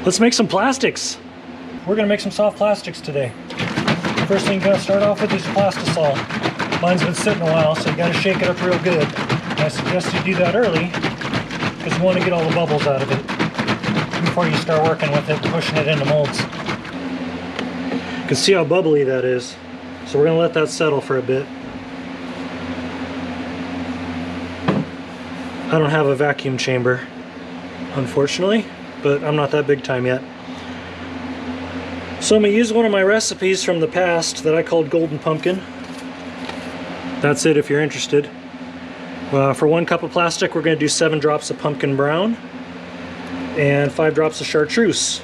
Let's make some plastics. We're gonna make some soft plastics today. First thing you gotta start off with is plastisol. Mine's been sitting a while, so you gotta shake it up real good. And I suggest you do that early because you want to get all the bubbles out of it before you start working with it and pushing it into molds. You can see how bubbly that is. So we're gonna let that settle for a bit. I don't have a vacuum chamber, unfortunately, but I'm not that big time yet. So I'm gonna use one of my recipes from the past that I called Golden Pumpkin. That's it if you're interested. For 1 cup of plastic, we're gonna do 7 drops of pumpkin brown and 5 drops of chartreuse.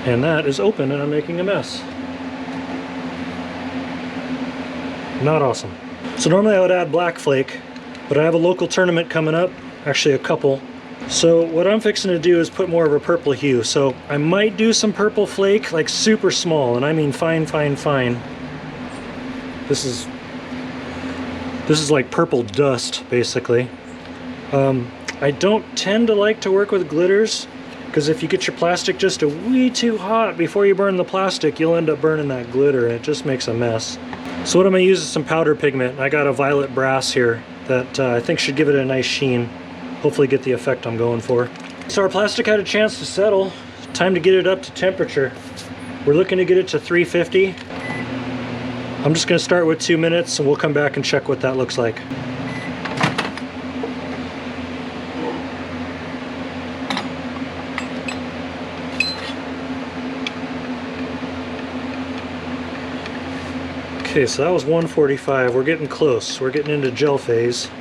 And that is open and I'm making a mess. Not awesome. So normally I would add black flake, but I have a local tournament coming up, actually a couple. So what I'm fixing to do is put more of a purple hue. So I might do some purple flake, like super small, and I mean fine, fine, fine. This is like purple dust, basically. I don't tend to like to work with glitters, because if you get your plastic just a wee too hot before you burn the plastic, you'll end up burning that glitter, and it just makes a mess. So what I'm gonna use is some powder pigment. I got a violet brass here that I think should give it a nice sheen. Hopefully get the effect I'm going for. So our plastic had a chance to settle. Time to get it up to temperature. We're looking to get it to 350. I'm just gonna start with 2 minutes and we'll come back and check what that looks like. Okay, so that was 145. We're getting close. We're getting into gel phase.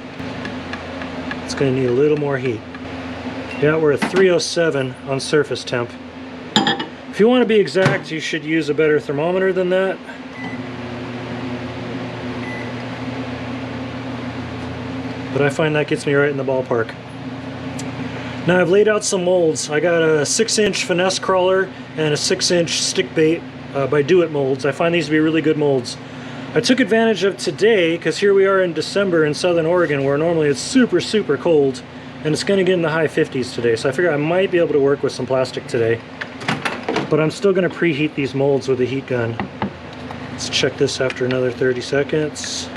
It's going to need a little more heat. Yeah, we're at 307 on surface temp. If you want to be exact, you should use a better thermometer than that. But I find that gets me right in the ballpark. Now I've laid out some molds. I got a 6-inch finesse crawler and a 6-inch stick bait by Do It Molds. I find these to be really good molds. I took advantage of today because here we are in December in Southern Oregon where normally it's super, super cold and it's going to get in the high 50s today. So I figure I might be able to work with some plastic today. But I'm still going to preheat these molds with a heat gun. Let's check this after another 30 seconds.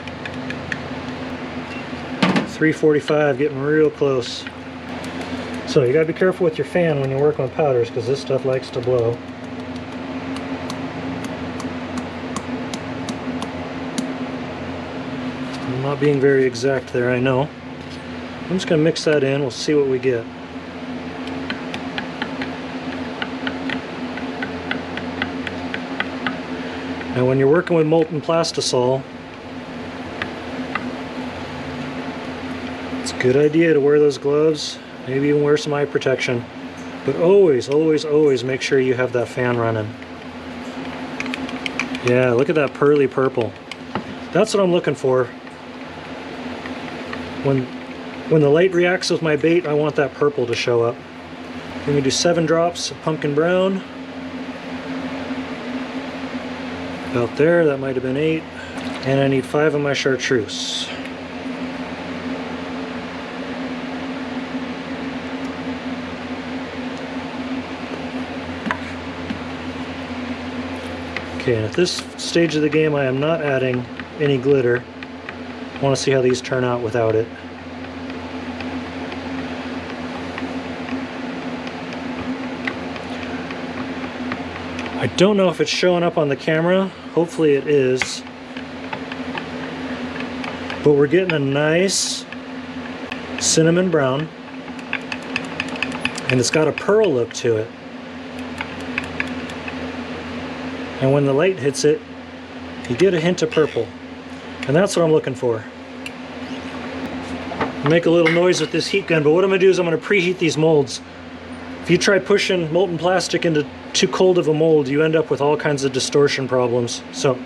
345, getting real close. So you got to be careful with your fan when you're working with powders because this stuff likes to blow. I'm not being very exact there, I know. I'm just going to mix that in, we'll see what we get. Now when you're working with molten plastisol, it's a good idea to wear those gloves, maybe even wear some eye protection. But always, always, always make sure you have that fan running. Yeah, look at that pearly purple. That's what I'm looking for. When the light reacts with my bait, I want that purple to show up. I'm going to do 7 drops of pumpkin brown. About there, that might have been 8. And I need 5 of my chartreuse. Okay, and at this stage of the game I am not adding any glitter. I want to see how these turn out without it. I don't know if it's showing up on the camera. Hopefully it is. But we're getting a nice cinnamon brown. And it's got a pearl look to it. And when the light hits it, you get a hint of purple. And that's what I'm looking for. Make a little noise with this heat gun, but what I'm going to do is I'm going to preheat these molds. If you try pushing molten plastic into too cold of a mold, you end up with all kinds of distortion problems. So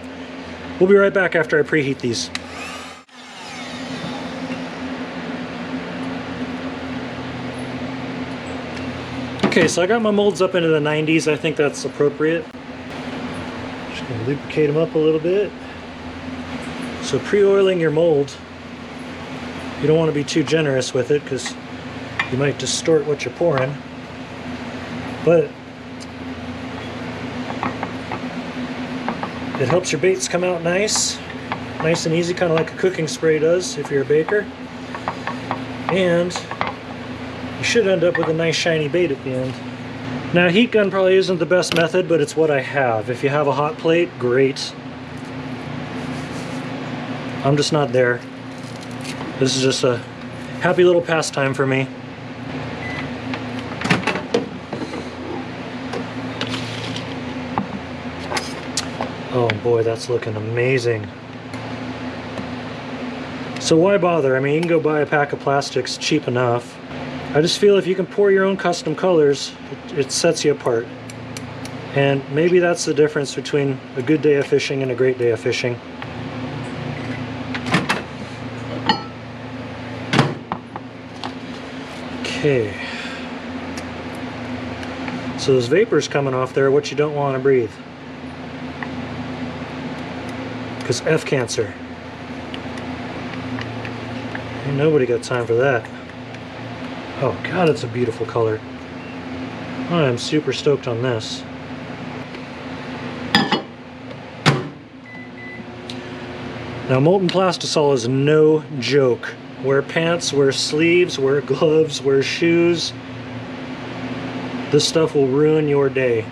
we'll be right back after I preheat these. Okay, so I got my molds up into the 90s. I think that's appropriate. Just going to lubricate them up a little bit. So pre-oiling your mold, you don't want to be too generous with it because you might distort what you're pouring. But it helps your baits come out nice and easy, kind of like a cooking spray does if you're a baker. And you should end up with a nice shiny bait at the end. Now, heat gun probably isn't the best method, but it's what I have. If you have a hot plate, great. I'm just not there. This is just a happy little pastime for me. Oh boy, that's looking amazing. So why bother? I mean, you can go buy a pack of plastics cheap enough. I just feel if you can pour your own custom colors, it sets you apart. And maybe that's the difference between a good day of fishing and a great day of fishing. Okay. So those vapors coming off there are what you don't want to breathe. Because F cancer. Ain't nobody got time for that. Oh God, it's a beautiful color. I am super stoked on this. Now, molten plastisol is no joke. Wear pants, wear sleeves, wear gloves, wear shoes. This stuff will ruin your day.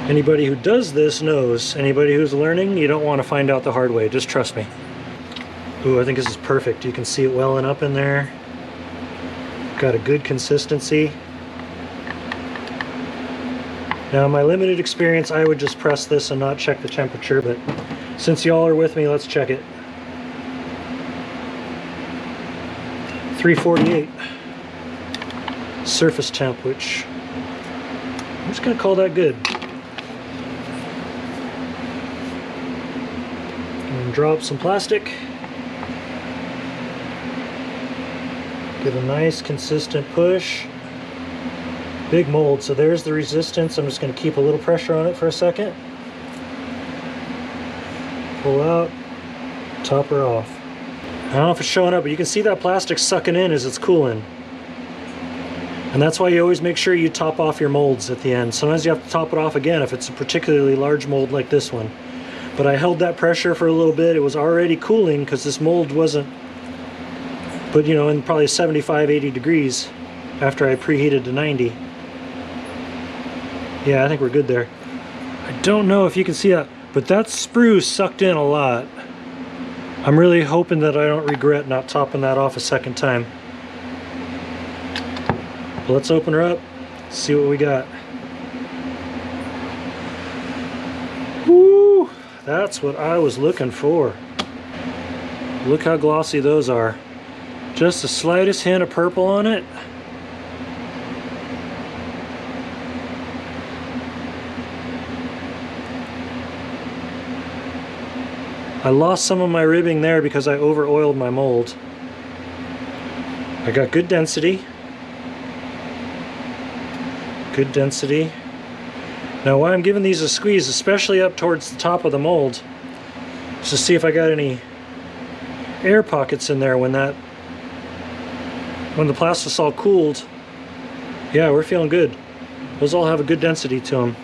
Anybody who does this knows. Anybody who's learning, you don't want to find out the hard way. Just trust me. Ooh, I think this is perfect. You can see it welling up in there. Got a good consistency. Now, in my limited experience, I would just press this and not check the temperature, but since y'all are with me, let's check it. 348 surface temp, which I'm just gonna call that good. And drop some plastic. Get a nice consistent push. Big mold, so there's the resistance. I'm just going to keep a little pressure on it for a second. Pull out, top her off. I don't know if it's showing up, but you can see that plastic sucking in as it's cooling. And that's why you always make sure you top off your molds at the end. Sometimes you have to top it off again if it's a particularly large mold like this one. But I held that pressure for a little bit. It was already cooling because this mold wasn't, but you know, in probably 75, 80 degrees after I preheated to 90. Yeah, I think we're good there. I don't know if you can see that, but that sprue sucked in a lot. I'm really hoping that I don't regret not topping that off a second time. But let's open her up, see what we got. Woo! That's what I was looking for. Look how glossy those are. Just the slightest hint of purple on it. I lost some of my ribbing there because I over oiled my mold. I got good density. Good density. Now why I'm giving these a squeeze, especially up towards the top of the mold, is to see if I got any air pockets in there when the plastisol cooled. Yeah, we're feeling good. Those all have a good density to them.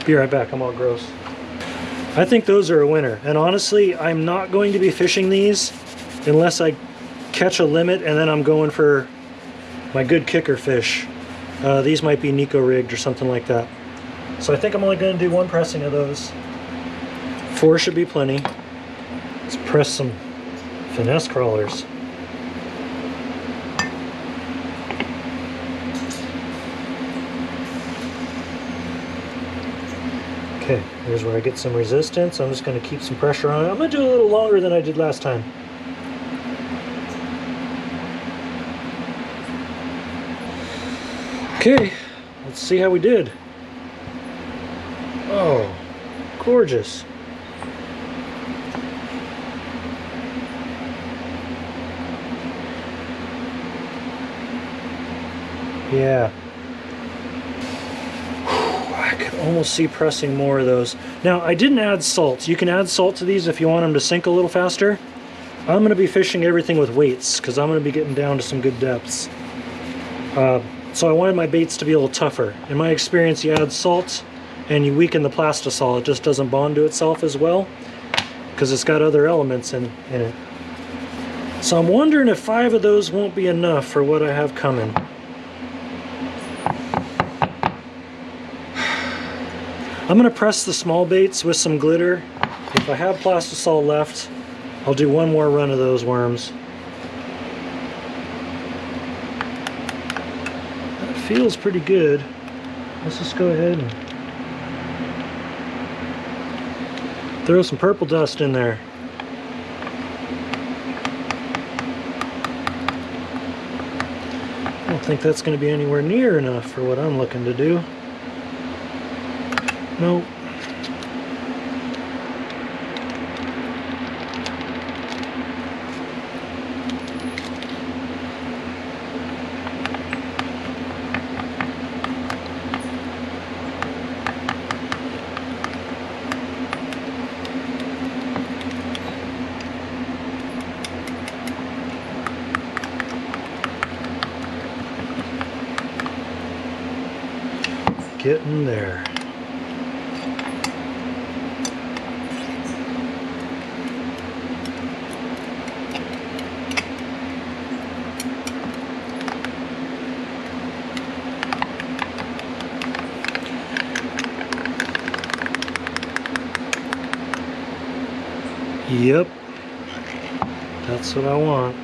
Be right back, I'm all gross. I think those are a winner, and honestly, I'm not going to be fishing these unless I catch a limit and then I'm going for my good kicker fish. These might be Nico rigged or something like that. So I think I'm only going to do one pressing of those. 4 should be plenty. Let's press some finesse crawlers. Okay, here's where I get some resistance. I'm just going to keep some pressure on it. I'm going to do a little longer than I did last time. Okay, let's see how we did. Oh, gorgeous. Yeah. I could almost see pressing more of those. Now, I didn't add salt. You can add salt to these if you want them to sink a little faster. I'm going to be fishing everything with weights because I'm going to be getting down to some good depths. So I wanted my baits to be a little tougher. In my experience, you add salt and you weaken the plastisol. It just doesn't bond to itself as well because it's got other elements in it. So I'm wondering if 5 of those won't be enough for what I have coming. I'm going to press the small baits with some glitter. If I have plastisol left, I'll do one more run of those worms. That feels pretty good. Let's just go ahead and throw some purple dust in there. I don't think that's going to be anywhere near enough for what I'm looking to do. Nope. Getting there. Yep, that's what I want.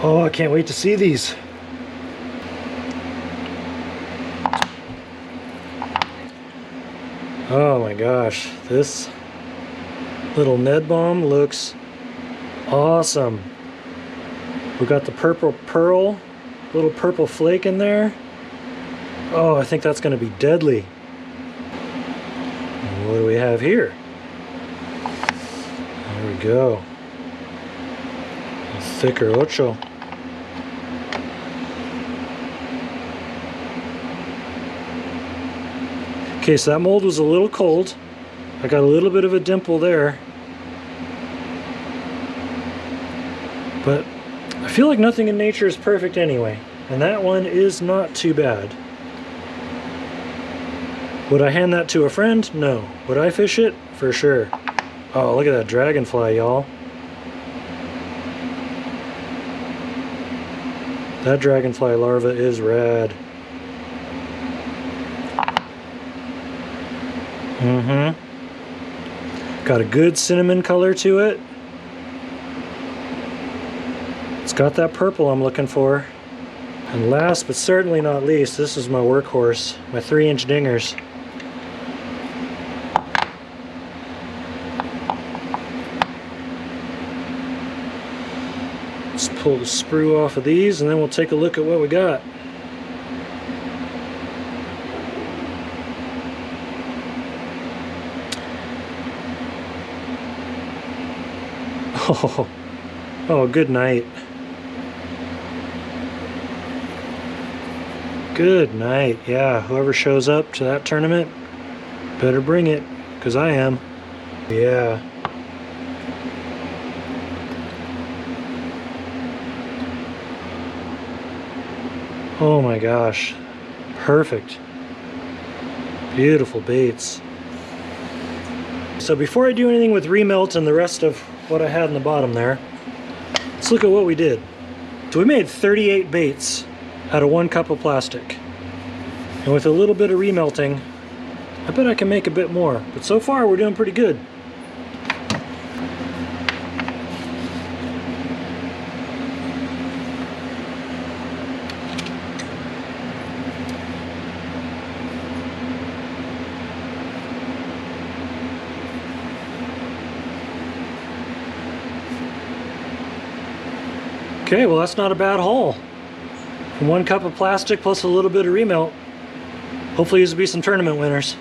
Oh, I can't wait to see these. Oh my gosh, this little Ned bomb looks awesome. We got the purple pearl, little purple flake in there. Oh, I think that's going to be deadly. What do we have here? There we go. A thicker ocho. Okay, so that mold was a little cold. I got a little bit of a dimple there. But I feel like nothing in nature is perfect anyway. And that one is not too bad. Would I hand that to a friend? No. Would I fish it? For sure. Oh, look at that dragonfly, y'all. That dragonfly larva is rad. Got a good cinnamon color to it. It's got that purple I'm looking for. And last but certainly not least, this is my workhorse, my 3-inch dingers. Let's pull the sprue off of these and then we'll take a look at what we got. Oh, good night. Good night. Yeah, whoever shows up to that tournament, better bring it, because I am. Yeah. Oh my gosh. Perfect. Beautiful baits. So before I do anything with remelt and the rest of what I had in the bottom there, let's look at what we did. So we made 38 baits out of 1 cup of plastic. And with a little bit of remelting, I bet I can make a bit more. But so far we're doing pretty good. Okay, well that's not a bad haul. From 1 cup of plastic plus a little bit of remelt, Hopefully these will be some tournament winners.